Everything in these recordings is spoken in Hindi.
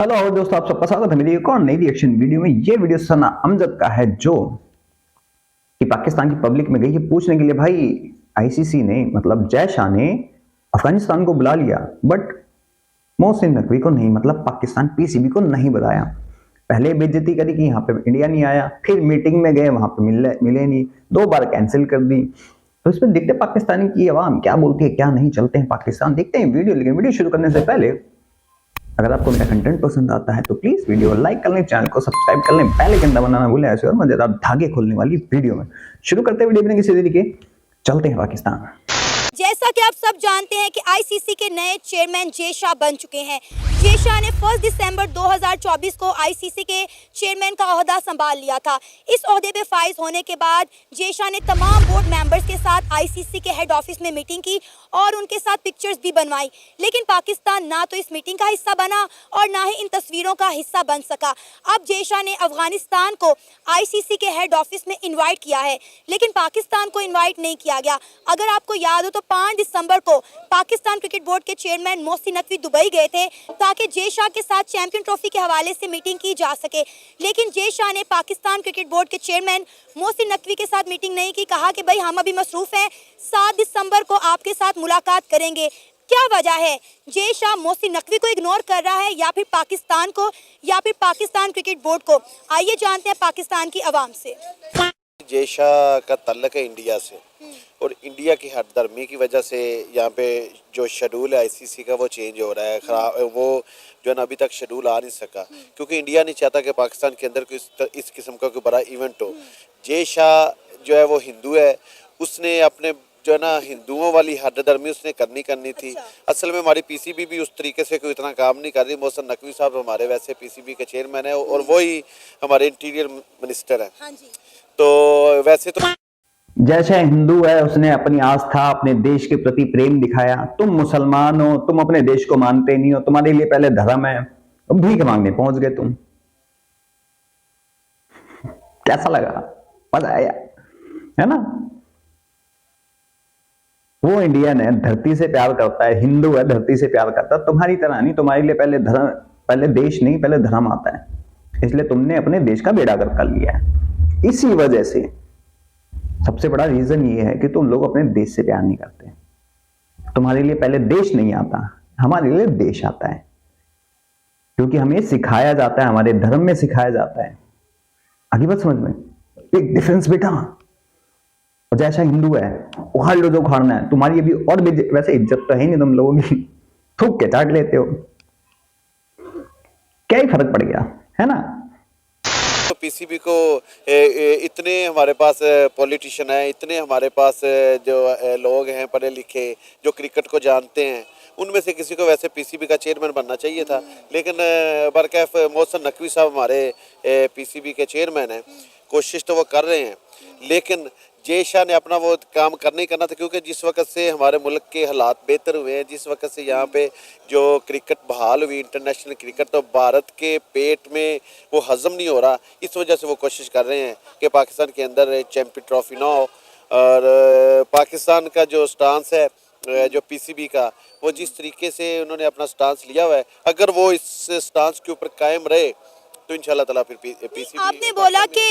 हेलो और दोस्तों, आप सबका स्वागत है मेरी एक और नई रिएक्शन वीडियो में। ये वीडियो सना अमजद का है जो कि पाकिस्तान की पब्लिक में गई है पूछने के लिए। भाई आईसीसी ने मतलब जय शाह ने अफगानिस्तान को बुला लिया बट मोहसिन नकवी को नहीं, मतलब पाकिस्तान पीसीबी को नहीं बुलाया। पहले बेइज्जती करी कि यहाँ पे इंडिया नहीं आया, फिर मीटिंग में गए वहां पे मिले नहीं, 2 बार कैंसिल कर दी। तो इसमें देखते पाकिस्तानी की आवाम क्या बोलती है क्या नहीं। चलते हैं पाकिस्तान, देखते हैं वीडियो। लेकिन वीडियो शुरू करने से पहले अगर आपको मेरा कंटेंट पसंद आता है तो प्लीज वीडियो लाइक कर लें, चैनल को सब्सक्राइब कर लें, बेल आइकन दबाना ना भूलें। ऐसे और मजेदार धागे खोलने वाली वीडियो में शुरू करते हैं वीडियो बिना किसी देरी के। चलते हैं पाकिस्तान। जैसा कि आप सब जानते हैं कि आईसीसी के नए चेयरमैन जय शाह बन चुके हैं। जय शाह ने 1 दिसंबर 2024 को आईसीसी के चेयरमैन का ओहदा संभाल लिया था। इस ओहदे पे फाइज होने के बाद जय शाह ने तमाम बोर्ड मेंबर्स के साथ आईसीसी के हेड ऑफिस में मीटिंग की और उनके साथ पिक्चर्स भी बनवाई। लेकिन पाकिस्तान ना तो इस मीटिंग का हिस्सा बना और ना ही इन तस्वीरों का हिस्सा बन सका। अब जय शाह ने अफगानिस्तान को आईसीसी के हेड ऑफिस में इन्वाइट किया है, लेकिन पाकिस्तान को इन्वाइट नहीं किया गया। अगर आपको याद हो तो 5 दिसंबर को पाकिस्तान क्रिकेट बोर्ड के चेयरमैन मोहसिन नकवी दुबई गए थे ताकि जय शाह के साथ चैंपियन ट्रॉफी के हवाले से मीटिंग की जा सके। लेकिन जय शाह ने पाकिस्तान क्रिकेट बोर्ड के चेयरमैन मोहसिन नकवी के साथ मीटिंग नहीं की। कहा कि भाई हम अभी मसरूफ हैं, 7 दिसंबर को आपके साथ मुलाकात करेंगे। क्या वजह है? जय शाह मोहसिन नकवी को इग्नोर कर रहा है या फिर पाकिस्तान को या फिर पाकिस्तान क्रिकेट बोर्ड को? आइए जानते हैं पाकिस्तान की आवाम से। जय शाह का ताल्लुक है इंडिया से और इंडिया की हरदर्मी की वजह से यहाँ पे जो शेड्यूल है आईसीसी का वो चेंज हो रहा है, खराब। वो जो है ना अभी तक शेड्यूल आ नहीं सका क्योंकि इंडिया नहीं चाहता कि पाकिस्तान के अंदर इस किस्म का कोई बड़ा इवेंट हो। जय शाह जो है वो हिंदू है, उसने अपने जो है ना हिंदुओं वाली हरदर्मी उसने करनी थी। असल में हमारी पीसीबी भी उस तरीके से कोई इतना काम नहीं कर रही। मोहसिन नकवी साहब हमारे वैसे पीसीबी के चेयरमैन है और वही हमारे इंटीरियर मिनिस्टर है। तो वैसे तो जय शाह हिंदू है, उसने अपनी आस्था अपने देश के प्रति प्रेम दिखाया। तुम मुसलमान हो, तुम अपने देश को मानते नहीं हो, तुम्हारे लिए पहले धर्म है, भीख मांगने पहुंच गए तुम। कैसा लगा? मजा आया है ना? वो इंडियन है, धरती से प्यार करता है, हिंदू है, धरती से प्यार करता है। तुम्हारी तरह नहीं, तुम्हारे लिए पहले धर्म, पहले देश नहीं, पहले धर्म आता है। इसलिए तुमने अपने देश का बेड़ा गर्क कर लिया है। इसी वजह से सबसे बड़ा रीजन ये है कि तुम लोग अपने देश से प्यार नहीं करते। तुम्हारे लिए पहले देश नहीं आता, हमारे लिए देश आता है, क्योंकि हमें सिखाया जाता है, हमारे धर्म में सिखाया जाता है। आगे बात समझ में? एक डिफरेंस बेटा। और जैसा हिंदू है उखाड़ लो जो उखाड़ना है। तुम्हारी अभी और भी वैसे इज्जत तो है नहीं तुम लोगों की, थूक के चाट लेते हो। क्या ही फर्क पड़ गया है ना? तो पीसीबी को इतने हमारे पास पॉलिटिशियन हैं, इतने हमारे पास जो लोग हैं पढ़े लिखे जो क्रिकेट को जानते हैं, उनमें से किसी को वैसे पीसीबी का चेयरमैन बनना चाहिए था। लेकिन बरकैफ मोहसिन नकवी साहब हमारे पीसीबी के चेयरमैन हैं। कोशिश तो वो कर रहे हैं, लेकिन जय शाह ने अपना वो काम करना ही करना था क्योंकि जिस वक्त से हमारे मुल्क के हालात बेहतर हुए हैं, जिस वक्त से यहाँ पे जो क्रिकेट बहाल हुई इंटरनेशनल क्रिकेट, तो भारत के पेट में वो हजम नहीं हो रहा। इस वजह से वो कोशिश कर रहे हैं कि पाकिस्तान के अंदर चैंपियन ट्रॉफी ना हो। और पाकिस्तान का जो स्टांस है जो पीसीबी का, वो जिस तरीके से उन्होंने अपना स्टांस लिया हुआ है, अगर वो इस स्टांस के ऊपर कायम रहे तो इंशाल्लाह ताला फिर पीसीबी। आपने बोला कि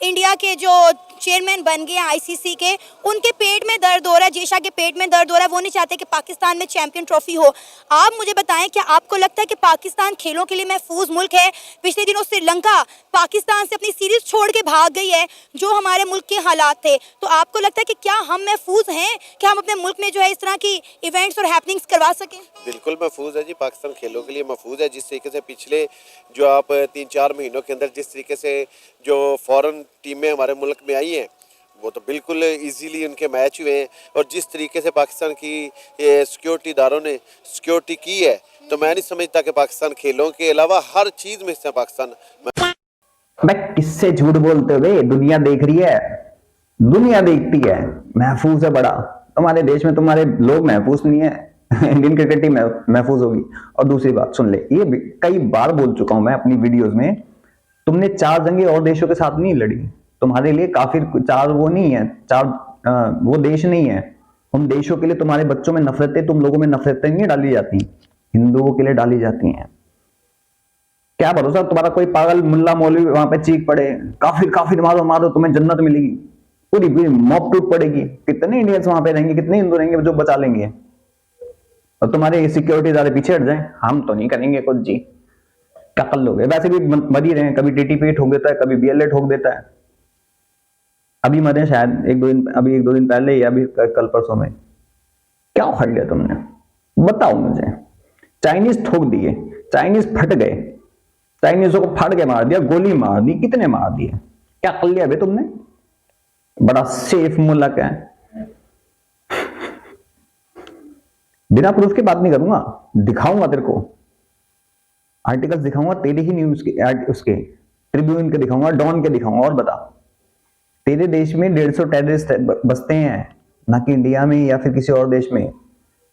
इंडिया के जो चेयरमैन बन गए आईसीसी के, उनके पेट में दर्द हो रहा है, जय शाह के पेट में दर्द हो रहा है, वो नहीं चाहते कि पाकिस्तान में चैंपियन ट्रॉफी हो। आप मुझे बताएं, क्या आपको लगता है कि पाकिस्तान खेलों के लिए महफूज मुल्क है? पिछले दिनों श्रीलंका पाकिस्तान से अपनी सीरीज छोड़ के भाग गई है, जो हमारे मुल्क के हालात थे। तो आपको लगता है कि क्या हम महफूज हैं कि हम अपने मुल्क में जो है इस तरह की इवेंट्स और हैपनिंग्स करवा सकें? बिल्कुल महफूज है जी, पाकिस्तान खेलों के लिए महफूज है। जिस तरीके से पिछले जो आप 3-4 महीनों के अंदर जिस तरीके से जो फॉरेन टीमें हमारे मुल्क में आई हैं, वो तो बिल्कुल इजीली उनके मैच हुए हैं। और जिस तरीके से पाकिस्तान की सिक्योरिटी इदारों ने सिक्योरिटी की है, तो मैं नहीं समझता कि पाकिस्तान खेलों के अलावा हर चीज़ में हिस्सा पाकिस्तान। मैं किससे झूठ बोलते हुए? दुनिया देख रही है, दुनिया देखती है। महफूज है बड़ा, तुम्हारे देश में तुम्हारे लोग महफूज नहीं है। इंडियन क्रिकेट टीम महफूज होगी। और दूसरी बात सुन ले, ये कई बार बोल चुका हूं मैं अपनी वीडियोस में, तुमने 4 जंगें और देशों के साथ नहीं लड़ी। तुम्हारे लिए काफिर 4 वो नहीं है, 4 वो देश नहीं है। उन देशों के लिए तुम्हारे बच्चों में नफरतें, तुम लोगों में नफरतें नहीं डाली जाती, हिंदुओं के लिए डाली जाती हैं। क्या भरोसा तुम्हारा कोई पागल मुल्ला मौलवी वहां पे चीख पड़े काफिर काफिर मारो मारो तुम्हें जन्नत मिलेगी, पूरी पूरी मॉब टूट पड़ेगी। कितने इंडियंस वहां पे रहेंगे, कितने हिंदू रहेंगे जो बचा लेंगे, और तुम्हारे सिक्योरिटी ज्यादा पीछे हट जाए, हम तो नहीं करेंगे कुछ जी, क्या कर लोगे। वैसे भी मर ही रहे हैं, कभी टीटीपी ठोक देता है, कभी बीएलए ठोक देता है। अभी मरे शायद एक दो दिन पहले या अभी कल परसों में। क्या उखाड़ लिया तुमने, बताओ मुझे। चाइनीज ठोक दिए, चाइनीज फट गए, चाइनीजों को फाड़ के मार दिया, गोली मार दी, कितने मार दिए, क्या कर लिया भाई तुमने। बड़ा सेफ मुल्क है। बिना प्रूफ की बात नहीं करूंगा, दिखाऊंगा तेरे को, आर्टिकल्स दिखाऊंगा तेरे ही न्यूज के, उसके ट्रिब्यून के दिखाऊंगा, डॉन के दिखाऊंगा। और बता, तेरे देश में 150 टेररिस्ट बसते हैं, ना कि इंडिया में या फिर किसी और देश में।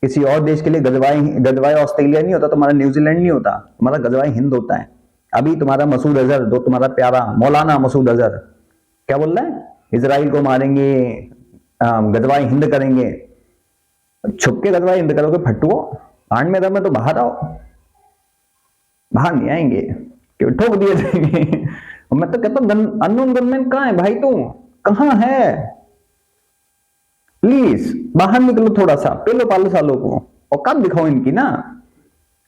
किसी और देश के लिए गजवाए ऑस्ट्रेलिया नहीं होता, तुम्हारा न्यूजीलैंड नहीं होता, तुम्हारा गजवाए हिंद होता है। अभी तुम्हारा मसूद अजहर, जो तुम्हारा प्यारा मौलाना मसूद अजहर, क्या बोल रहा है, इजराइल को मारेंगे, गजवाए हिंद करेंगे। छुप के गजवाए हिंद करोगे फट्टुओ, आंड में दम में तो बाहर आओ, बाहर नहीं आएंगे, क्यों ठोक दिए जाएंगे। मैं तो कहता हूं अननोन गनमैन कहां है भाई, तू कहां है, प्लीज बाहर निकलो थोड़ा सा, पेलो पालो सालों को औकात दिखाओ इनकी ना।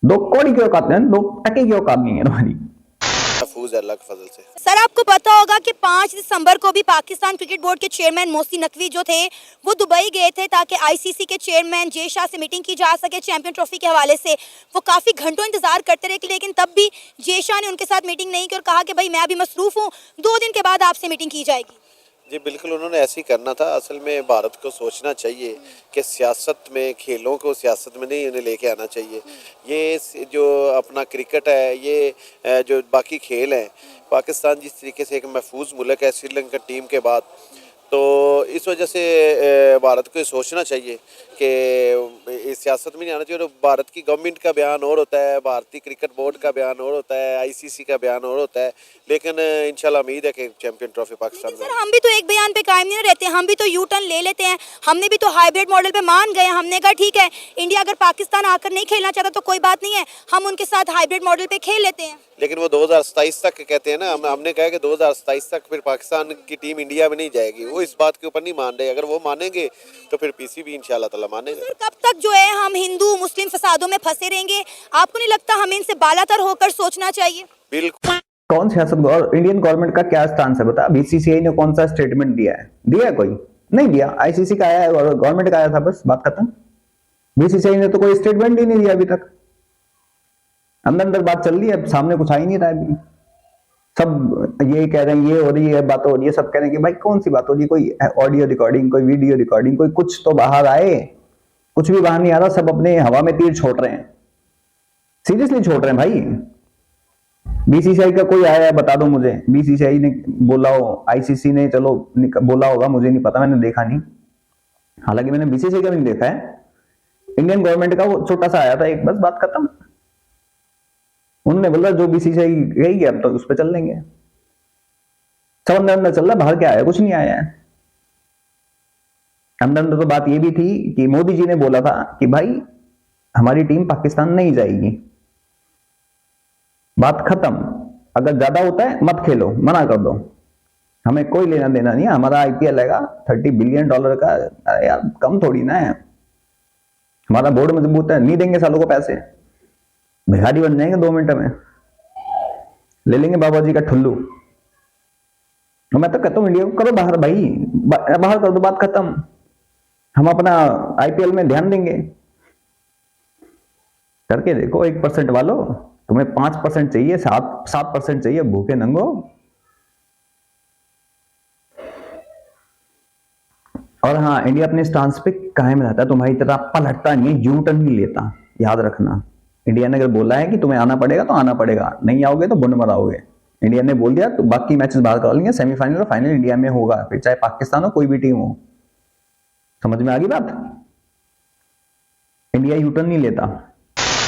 2 कौड़ी की औकात है, 2 टके की औकात नहीं है तुम्हारी। महफूज है अल्लाह के फजल से। सर आपको पता होगा कि 5 दिसंबर को भी पाकिस्तान क्रिकेट बोर्ड के चेयरमैन मोहसिन नकवी जो थे वो दुबई गए थे ताकि आईसीसी के चेयरमैन जे शाह से मीटिंग की जा सके चैंपियन ट्रॉफी के हवाले से। वो काफ़ी घंटों इंतजार करते रहे, लेकिन तब भी जे शाह ने उनके साथ मीटिंग नहीं की और कहा कि भाई मैं अभी मसरूफ हूँ, 2 दिन के बाद आपसे मीटिंग की जाएगी। जी बिल्कुल, उन्होंने ऐसे ही करना था। असल में भारत को सोचना चाहिए कि सियासत में, खेलों को सियासत में नहीं उन्हें लेके आना चाहिए। ये जो अपना क्रिकेट है, ये जो बाकी खेल हैं, पाकिस्तान जिस तरीके से एक महफूज मुल्क है श्रीलंका टीम के बाद, तो इस वजह से भारत को ये सोचना चाहिए कि इस सियासत में नहीं आना चाहिए। और भारत की गवर्नमेंट का बयान और होता है, भारतीय क्रिकेट बोर्ड का बयान और होता है, आईसीसी का बयान और होता है, लेकिन इंशाल्लाह उम्मीद है कि चैंपियन ट्रॉफी पाकिस्तान में। सर हम भी तो एक बयान पे कायम नहीं रहते, हम भी तो यू टर्न ले लेते हैं। हमने भी तो हाइब्रिड मॉडल पे मान गए, हमने कहा ठीक है इंडिया अगर पाकिस्तान आकर नहीं खेलना चाहता तो कोई बात नहीं है, हम उनके साथ हाइब्रिड मॉडल पे खेल लेते हैं। लेकिन वो 2027 तक कहते हैं ना, हमने कहा कि 2027 तक फिर पाकिस्तान की टीम इंडिया में नहीं जाएगी। वो इस बात के ऊपर नहीं मान रहे, अगर वो मानेंगे तो फिर पीसीबी इंशाल्लाह ताला मानेगा। सर कब तक जो है हम हिंदू मुस्लिम फसादों में फंसे रहेंगे, आपको नहीं लगता हमें इनसे बालातर होकर सोचना चाहिए? बिल्कुल। कौन सियासत और इंडियन गवर्नमेंट का क्या स्टांस है बता। बीसीसीआई ने कौन सा स्टेटमेंट दिया है, कोई नहीं दिया। आईसीसी का आया है और गवर्नमेंट का आया था, बस बात खत्म। बीसीसीआई ने तो कोई स्टेटमेंट ही नहीं दिया अभी तक। अंदर अंदर बात चल रही है, सामने कुछ आ ही नहीं रहा है अभी। सब ये कह रहे हैं, ये हो रही है, बात हो रही है, सब कह रहे हैं कि भाई कौन सी बात हो रही है, कोई ऑडियो रिकॉर्डिंग, कोई वीडियो रिकॉर्डिंग, कोई कुछ तो बाहर आए। कुछ भी बाहर नहीं आ रहा, सब अपने हवा में तीर छोड़ रहे हैं, सीरियसली छोड़ रहे हैं भाई। बीसीसीआई का कोई आया है बता दो मुझे, बीसीसीआई ने बोला हो, आईसीसी ने चलो बोला होगा, मुझे नहीं पता, मैंने देखा नहीं। हालांकि मैंने बीसीसीआई का भी नहीं देखा है, इंडियन गवर्नमेंट का वो छोटा सा आया था एक, बस बात खत्म। उन्होंने बोला जो बीसीसीआई गई अब तो उस पर चल लेंगे। सब अंदर अंदर चल रहा, बाहर क्या आया, कुछ नहीं आया है। अंदर अंदर तो बात ये भी थी कि मोदी जी ने बोला था कि भाई हमारी टीम पाकिस्तान नहीं जाएगी, बात खत्म। अगर ज्यादा होता है मत खेलो, मना कर दो, हमें कोई लेना देना नहीं है। हमारा आईपीएल है $30 बिलियन का, अरे यार कम थोड़ी ना है। हमारा बोर्ड मजबूत है, नहीं देंगे सालों को पैसे, भिखारी बन जाएंगे 2 मिनट में, ले लेंगे बाबा जी का ठुल्लू। मैं तो कहता हूं इंडिया को करो बाहर भाई, बाहर कर दो, बात खत्म। हम अपना आईपीएल में ध्यान देंगे। करके देखो 1% वालों, तुम्हें 5% चाहिए, 7% चाहिए, भूखे नंगो। और हाँ, इंडिया अपने स्टांस पे कायम रहता है, तुम्हारी तरह पलटता नहीं, यू टर्न नहीं लेता, याद रखना। इंडिया ने अगर बोला है कि तुम्हें आना पड़ेगा तो आना पड़ेगा, नहीं आओगे तो बुंड मराओगे। इंडिया ने बोल दिया तो बाकी मैचेस बाहर कर लेंगे, सेमीफाइनल और फाइनल इंडिया में होगा, फिर चाहे पाकिस्तान हो कोई भी टीम हो। समझ में आ गई बात? इंडिया यू टर्न नहीं लेता।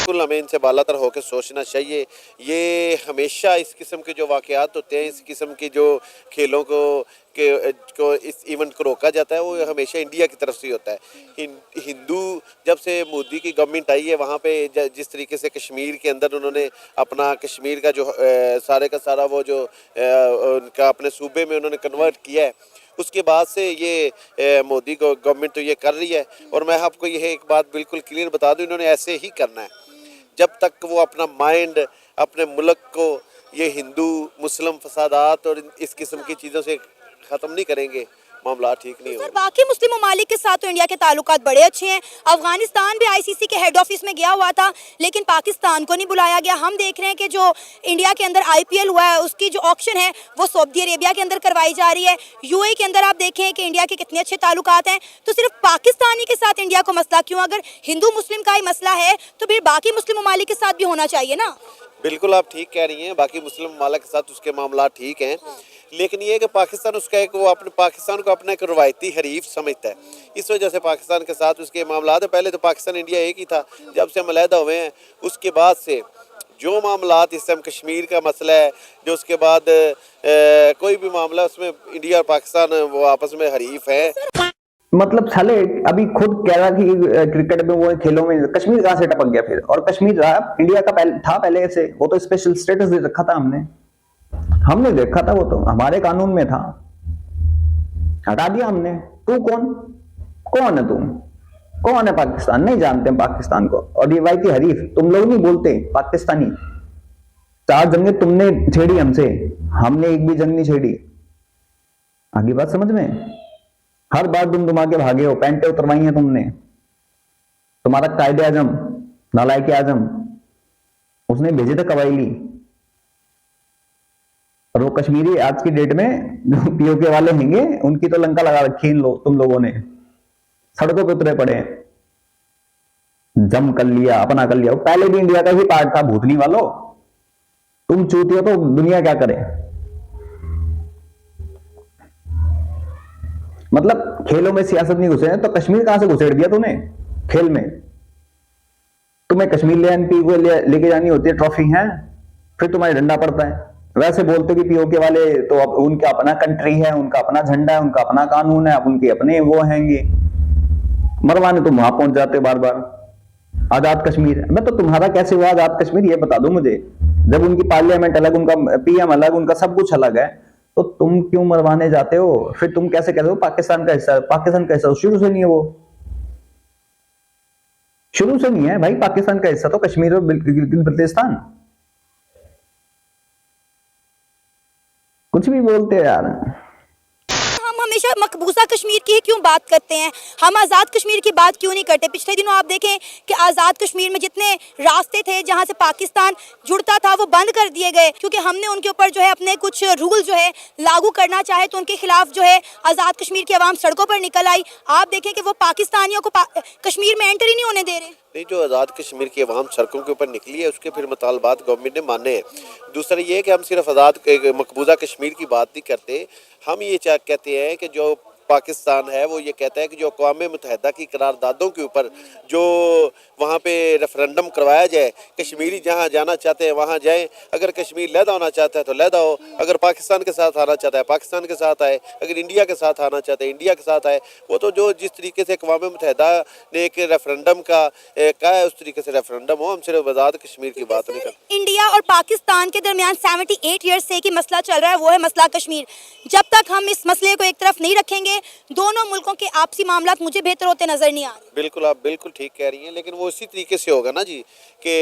बिल्कुल हमें इनसे बालातर होकर सोचना चाहिए। ये हमेशा इस किस्म के जो वाक़यात होते हैं, इस किस्म की जो खेलों को इस इवेंट को रोका जाता है, वो हमेशा इंडिया की तरफ से ही होता है। हिंदू जब से मोदी की गवर्नमेंट आई है, वहाँ पे जिस तरीके से कश्मीर के अंदर उन्होंने अपना कश्मीर का जो सारे का सारा वो जो उनका अपने सूबे में उन्होंने कन्वर्ट किया है, उसके बाद से ये मोदी गवर्नमेंट तो ये कर रही है। और मैं आपको ये एक बात बिल्कुल क्लियर बता दूं, इन्होंने ऐसे ही करना है जब तक वो अपना माइंड अपने मुल्क को ये हिंदू मुस्लिम फसादात और इस किस्म की चीज़ों से ख़त्म नहीं करेंगे, मामला ठीक नहीं सर, होगा। बाकी मुस्लिम ममालिक के साथ तो इंडिया के ताल्लुकात बड़े अच्छे हैं। अफगानिस्तान भी आईसीसी के हेड ऑफिस में गया हुआ था, लेकिन पाकिस्तान को नहीं बुलाया गया। हम देख रहे हैं कि जो इंडिया के अंदर आईपीएल हुआ है, उसकी जो ऑक्शन है वो सऊदी अरेबिया के अंदर करवाई जा रही है। यूएई के अंदर आप देखें कि इंडिया के कितने अच्छे ताल्लुकात हैं। तो सिर्फ पाकिस्तानी के साथ इंडिया को मसला क्यों? अगर हिंदू मुस्लिम का ही मसला है तो फिर बाकी मुस्लिम ममालिक के साथ भी होना चाहिए ना। बिल्कुल आप ठीक कह रही हैं, बाकी मुस्लिम ममालिक के साथ उसके मामला ठीक हैं। लेकिन ये है कि पाकिस्तान उसका एक वो अपने पाकिस्तान को अपना एक रवायती हरीफ समझता है, इस वजह से पाकिस्तान के साथ उसके मामला है। पहले तो पाकिस्तान इंडिया एक ही था, जब से हम अलहदा हुए हैं उसके बाद से जो मामला इस टाइम कश्मीर का मसला है, जो उसके बाद कोई भी मामला उसमें इंडिया और पाकिस्तान वो आपस में हरीफ है। मतलब साले अभी खुद कह रहा कि क्रिकेट में वो खेलों में कश्मीर कहाँ से टपक गया फिर? और कश्मीर रहा इंडिया का पहले से, वो तो स्पेशल स्टेटस दे रखा था हमने देखा था, वो तो हमारे कानून में था, हटा दिया हमने। तू कौन है? कौन है? पाकिस्तान नहीं जानते हम पाकिस्तान को, और रिवायती हरीफ तुम लोग नहीं बोलते पाकिस्तानी। 4 जंगें तुमने छेड़ी हमसे, हमने एक भी जंग नहीं छेड़ी। आगे बात समझ में? हर बार तुम आगे भागे हो, पैंटे उतरवाई हैं तुमने। तुम्हारा कायदे आजम, नालायक आजम, उसने भेजे थे कबायली, और वो कश्मीरी आज की डेट में जो पीओके वाले हैंगे, उनकी तो लंका लगा रखी है तुम लोगों ने। सड़कों पे उतरे पड़े हैं, जम कर लिया, अपना कर लिया। वो पहले भी इंडिया का ही पार्ट था, भूतनी वालों। तुम चूती हो तो दुनिया क्या करे? मतलब खेलों में सियासत नहीं घुसे, तो कश्मीर कहां से घुसेड़ दिया तूने खेल में? तुम्हें कश्मीर लेके जानी होती है, ट्रॉफी है, फिर तुम्हारी डंडा पड़ता है। वैसे बोलते कि पीओके वाले तो अब उनका अपना कंट्री है, उनका अपना झंडा है, उनका अपना कानून है, अब उनके अपने वो हैंगे। मरवाने तुम वहां पहुंच जाते बार बार। आजाद कश्मीर, मैं तो तुम्हारा कैसे हुआ आजाद कश्मीर ये बता दो मुझे। जब उनकी पार्लियामेंट अलग, उनका पीएम अलग, उनका सब कुछ अलग है, तो तुम क्यों मरवाने जाते हो? फिर तुम कैसे कहते हो पाकिस्तान का हिस्सा? पाकिस्तान का हिस्सा शुरू से नहीं है, वो शुरू से नहीं है भाई। पाकिस्तान का हिस्सा तो कश्मीर और गिलगित-बल्तिस्तान। कुछ भी बोलते हैं यार। हम हमेशा मकबूजा कश्मीर की ही क्यों बात करते हैं? हम आज़ाद कश्मीर की बात क्यों नहीं करते? पिछले दिनों आप देखें कि आज़ाद कश्मीर में जितने रास्ते थे जहां से पाकिस्तान जुड़ता था, वो बंद कर दिए गए, क्योंकि हमने उनके ऊपर जो है अपने कुछ रूल जो है लागू करना चाहे, तो उनके खिलाफ जो है आज़ाद कश्मीर की आवाम सड़कों पर निकल आई। आप देखें कि वो पाकिस्तानियों को कश्मीर में एंटर ही नहीं होने दे रहे। नहीं, जो आज़ाद कश्मीर की अवाम सड़कों के ऊपर निकली है, उसके फिर मुतालबात गवर्नमेंट ने माने हैं। दूसरा ये है कि हम सिर्फ आज़ाद मकबूजा कश्मीर की बात नहीं करते, हम ये कहते हैं कि जो पाकिस्तान है वो ये कहता है कि जो अक़वाम मुत्तहिदा की करारदादों के ऊपर जो वहाँ पे रेफरेंडम करवाया जाए, कश्मीरी जहाँ जाना चाहते हैं वहाँ जाएं। अगर कश्मीर लहदा होना चाहता है तो लहदा हो, अगर पाकिस्तान के साथ आना चाहता है पाकिस्तान के साथ आए, अगर इंडिया के साथ आना चाहते हैं इंडिया के साथ आए। वो तो जो जिस तरीके से अक़वाम मुत्तहिदा ने एक रेफरेंडम का कहा है, उस तरीके से रेफरेंडम हो। हम सिर्फ आज़ाद कश्मीर की बात नहीं करते। इंडिया और पाकिस्तान के दरमियान 78 ईयर्स से एक मसला चल रहा है, वो है मसला कश्मीर। जब तक हम इस मसले को एक तरफ नहीं रखेंगे, दोनों मुल्कों के आपसी मामलात मुझे बेहतर होते नजर नहीं आ रहे। बिल्कुल, आप बिल्कुल ठीक कह रही हैं, लेकिन वो इसी तरीके से होगा ना जी कि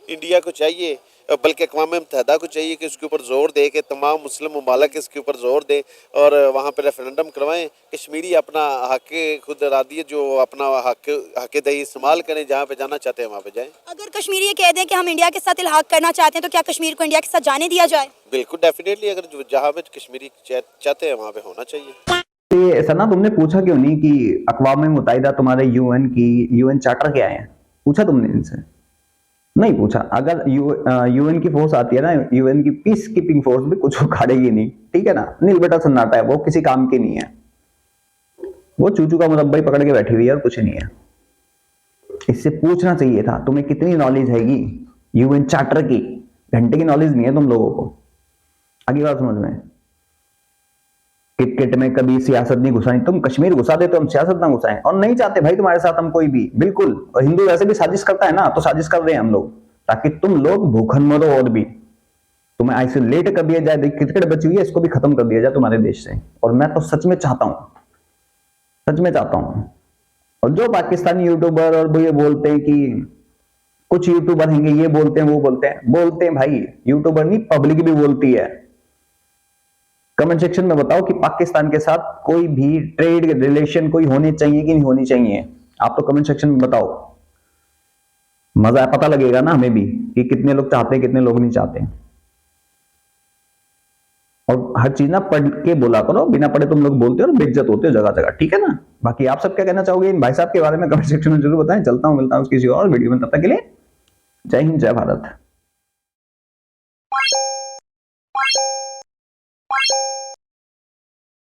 इंडिया को चाहिए, बल्कि अक़वाम मुत्तहिदा को चाहिए कि उसके ऊपर जोर दे कि तमाम मुस्लिम ममालिक इसके ऊपर जोर दे और वहाँ पर रेफरेंडम करवाएं। कश्मीरी अपना हक खुद इरादी जो अपना हक दही इस्तेमाल करें, जहाँ पे जाना चाहते हैं वहाँ पे जाएं। अगर कश्मीरी ये कह दें कि हम इंडिया के साथ इल्हाक करना चाहते हैं, तो क्या कश्मीर को इंडिया के साथ जाने दिया जाए? बिल्कुल, डेफिनेटली, अगर जहाँ पे कश्मीरी चाहते हैं वहाँ पे होना चाहिए। ये सना, तुमने पूछा क्यों नहीं कि अक़वाम मुत्तहिदा तुम्हारे यूएन चार्टर क्या है? पूछा तुमने इनसे? नहीं पूछा। अगर यूएन की फोर्स आती है ना, यूएन की पीस कीपिंग फोर्स भी कुछ उखाड़ेगी नहीं, ठीक है ना? नील बेटा सन्नाटा है, वो किसी काम की नहीं है, वो चूचू का मुरब्बा पकड़ के बैठी हुई है और कुछ नहीं है। इससे पूछना चाहिए था तुम्हें कितनी नॉलेज हैगी यूएन चार्टर की। घंटे की नॉलेज नहीं है तुम लोगों को। आगे बात समझ में। क्रिकेट में कभी सियासत नहीं घुसानी। तुम कश्मीर घुसा देते हो, हम सियासत ना घुसाएं। और नहीं चाहते भाई तुम्हारे साथ हम कोई भी, बिल्कुल। और हिंदू वैसे भी साजिश करता है ना, तो साजिश कर रहे हैं हम लोग ताकि तुम लोग भूखन मरो और भी तुम्हें आइसोलेट कर दिया जाए। क्रिकेट बची हुई है, इसको भी खत्म कर दिया जाए तुम्हारे देश से। और मैं तो सच में चाहता हूं, सच में चाहता हूं। और जो पाकिस्तानी यूट्यूबर और वो ये बोलते हैं कि कुछ यूट्यूबर हैं ये बोलते हैं वो बोलते हैं भाई, यूट्यूबर नहीं पब्लिक भी बोलती है। कमेंट सेक्शन में बताओ कि पाकिस्तान के साथ कोई भी ट्रेड रिलेशन कोई होने चाहिए कि नहीं होनी चाहिए। आप तो कमेंट सेक्शन में बताओ, मजा पता लगेगा ना हमें भी कि कितने लोग चाहते हैं कितने लोग नहीं चाहते। और हर चीज ना पढ़ के बोला करो, बिना पढ़े तुम लोग बोलते हो और बेइज्जत होते हो जगह जगह, ठीक है ना। बाकी आप सब क्या कहना चाहोगे इन भाई साहब के बारे में कमेंट सेक्शन में जरूर बताएं। चलता हूं, मिलता हूं किसी और वीडियो में, तब तक के लिए जय हिंद जय भारत।